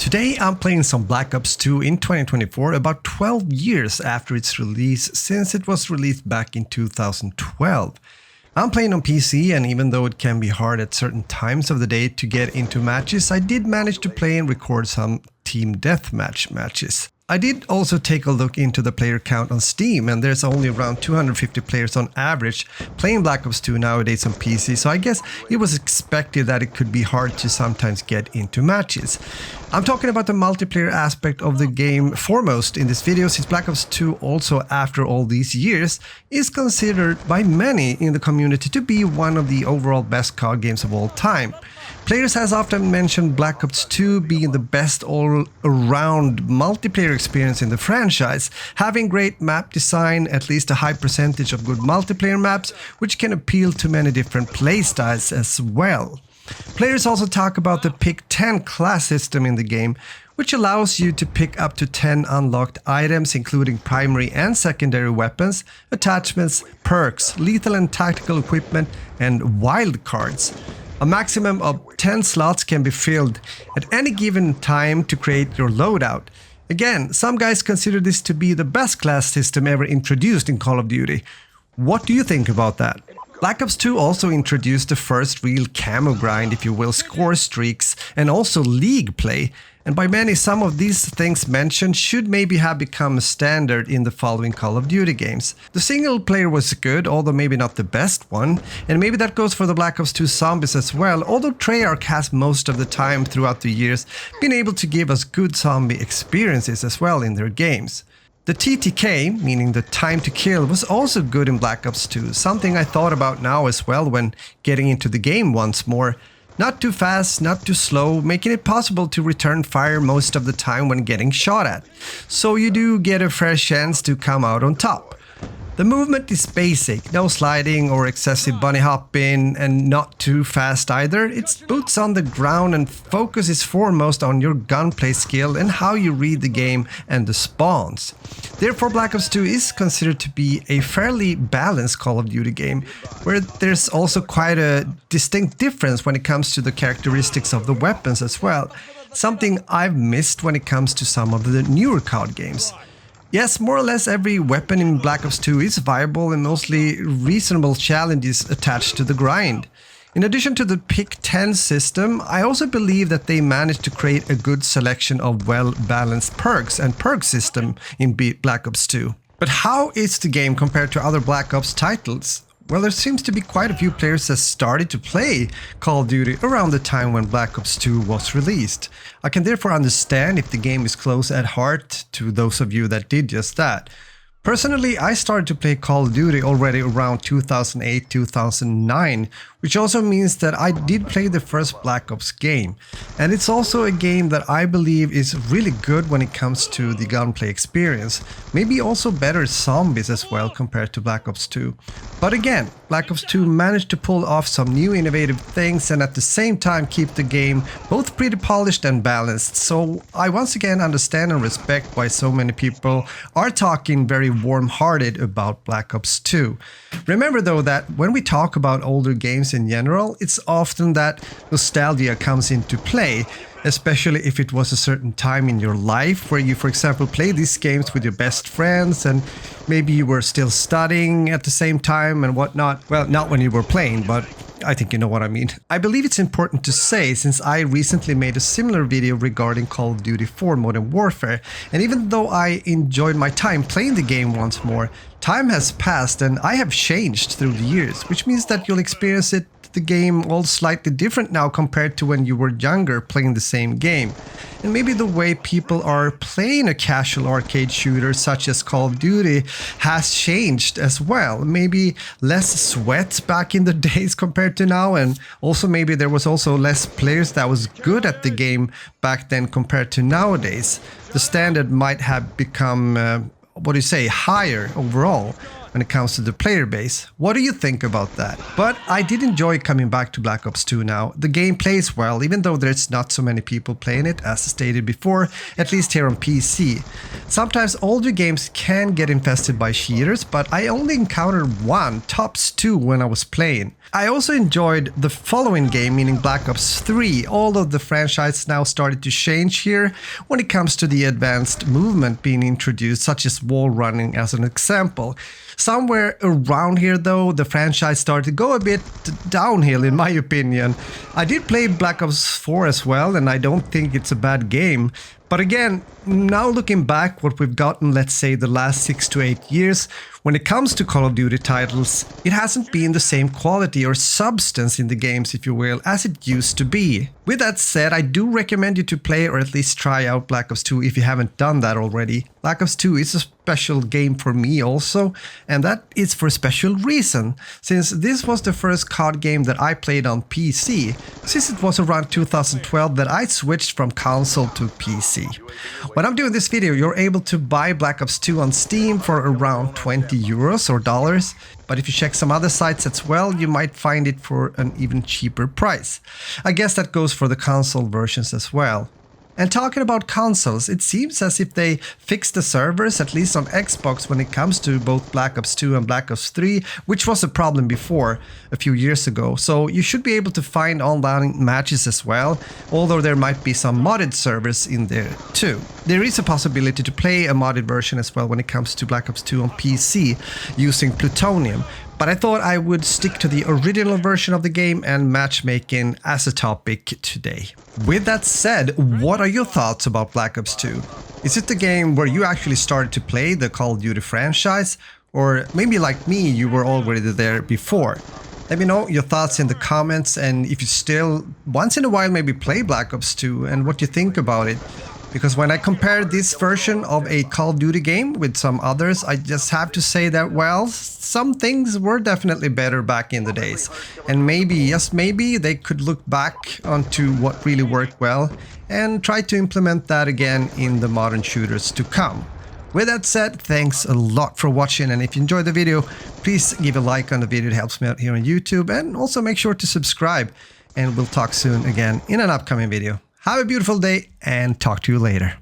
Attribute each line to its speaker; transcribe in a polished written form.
Speaker 1: Today I'm playing some Black Ops 2 in 2024, about 12 years after its release, since it was released back in 2012. I'm playing on PC, and even though it can be hard at certain times of the day to get into matches, I did manage to play and record some team deathmatch matches. I did also take a look into the player count on Steam, and there's only around 250 players on average playing Black Ops 2 nowadays on PC, so I guess it was expected that it could be hard to sometimes get into matches. I'm talking about the multiplayer aspect of the game foremost in this video, since Black Ops 2 also, after all these years, is considered by many in the community to be one of the overall best COD games of all time. Players has often mentioned Black Ops 2 being the best all-around multiplayer experience in the franchise, having great map design, at least a high percentage of good multiplayer maps, which can appeal to many different playstyles as well. Players also talk about the Pick 10 class system in the game, which allows you to pick up to 10 unlocked items, including primary and secondary weapons, attachments, perks, lethal and tactical equipment, and wildcards. A maximum of 10 slots can be filled at any given time to create your loadout. Again, some guys consider this to be the best class system ever introduced in Call of Duty. What do you think about that? Black Ops 2 also introduced the first real camo grind, if you will, score streaks, and also league play. And by many, some of these things mentioned should maybe have become a standard in the following Call of Duty games. The single player was good, although maybe not the best one, and maybe that goes for the Black Ops 2 zombies as well, although Treyarch has most of the time throughout the years been able to give us good zombie experiences as well in their games. The TTK, meaning the time to kill, was also good in Black Ops 2, something I thought about now as well when getting into the game once more. Not too fast, not too slow, making it possible to return fire most of the time when getting shot at. So you do get a fresh chance to come out on top. The movement is basic, no sliding or excessive bunny hopping, and not too fast either. It's boots on the ground, and focus is foremost on your gunplay skill and how you read the game and the spawns. Therefore, Black Ops 2 is considered to be a fairly balanced Call of Duty game, where there's also quite a distinct difference when it comes to the characteristics of the weapons as well, something I've missed when it comes to some of the newer COD games. Yes, more or less every weapon in Black Ops 2 is viable and mostly reasonable challenges attached to the grind. In addition to the Pick 10 system, I also believe that they managed to create a good selection of well-balanced perks and perk system in Black Ops 2. But how is the game compared to other Black Ops titles? Well, there seems to be quite a few players that started to play Call of Duty around the time when Black Ops 2 was released. I can therefore understand if the game is close at heart to those of you that did just that. Personally, I started to play Call of Duty already around 2008-2009, which also means that I did play the first Black Ops game. And it's also a game that I believe is really good when it comes to the gunplay experience. Maybe also better zombies as well compared to Black Ops 2. But again, Black Ops 2 managed to pull off some new innovative things and at the same time keep the game both pretty polished and balanced. So I once again understand and respect why so many people are talking very warm-hearted about Black Ops 2. Remember though that when we talk about older games in general, it's often that nostalgia comes into play, especially if it was a certain time in your life where you, for example, played these games with your best friends and maybe you were still studying at the same time and whatnot. Well, not when you were playing, but I think you know what I mean. I believe it's important to say, since I recently made a similar video regarding Call of Duty 4 Modern Warfare, and even though I enjoyed my time playing the game once more, time has passed and I have changed through the years, which means that you'll experience the game all slightly different now compared to when you were younger playing the same game. And maybe the way people are playing a casual arcade shooter such as Call of Duty has changed as well. Maybe less sweat back in the days compared to now, and also maybe there was also less players that was good at the game back then compared to nowadays. The standard might have become higher overall when it comes to the player base. What do you think about that? But I did enjoy coming back to Black Ops 2 now. The game plays well, even though there's not so many people playing it, as stated before, at least here on PC. Sometimes older games can get infested by cheaters, but I only encountered one, tops two, when I was playing. I also enjoyed the following game, meaning Black Ops 3, although the franchise now started to change here when it comes to the advanced movement being introduced, such as wall running as an example. Somewhere around here though, the franchise started to go a bit downhill in my opinion. I did play Black Ops 4 as well, and I don't think it's a bad game. But again, now looking back what we've gotten, let's say the last 6 to 8 years, when it comes to Call of Duty titles, it hasn't been the same quality or substance in the games, if you will, as it used to be. With that said, I do recommend you to play or at least try out Black Ops 2 if you haven't done that already. Black Ops 2 is a special game for me also, and that is for a special reason, since this was the first COD game that I played on PC, since it was around 2012 that I switched from console to PC. When I'm doing this video, you're able to buy Black Ops 2 on Steam for around 20 euros or dollars, but if you check some other sites as well, you might find it for an even cheaper price. I guess that goes for the console versions as well. And talking about consoles, it seems as if they fixed the servers, at least on Xbox, when it comes to both Black Ops 2 and Black Ops 3, which was a problem before, a few years ago. So you should be able to find online matches as well, although there might be some modded servers in there too. There is a possibility to play a modded version as well when it comes to Black Ops 2 on PC using Plutonium. But I thought I would stick to the original version of the game and matchmaking as a topic today. With that said, what are your thoughts about Black Ops 2? Is it the game where you actually started to play the Call of Duty franchise? Or maybe like me, you were already there before? Let me know your thoughts in the comments, and if you still once in a while maybe play Black Ops 2 and what you think about it. Because when I compare this version of a Call of Duty game with some others, I just have to say that, well, some things were definitely better back in the days. And maybe, yes maybe, they could look back onto what really worked well and try to implement that again in the modern shooters to come. With that said, thanks a lot for watching, and if you enjoyed the video, please give a like on the video, it helps me out here on YouTube, and also make sure to subscribe, and we'll talk soon again in an upcoming video. Have a beautiful day and talk to you later.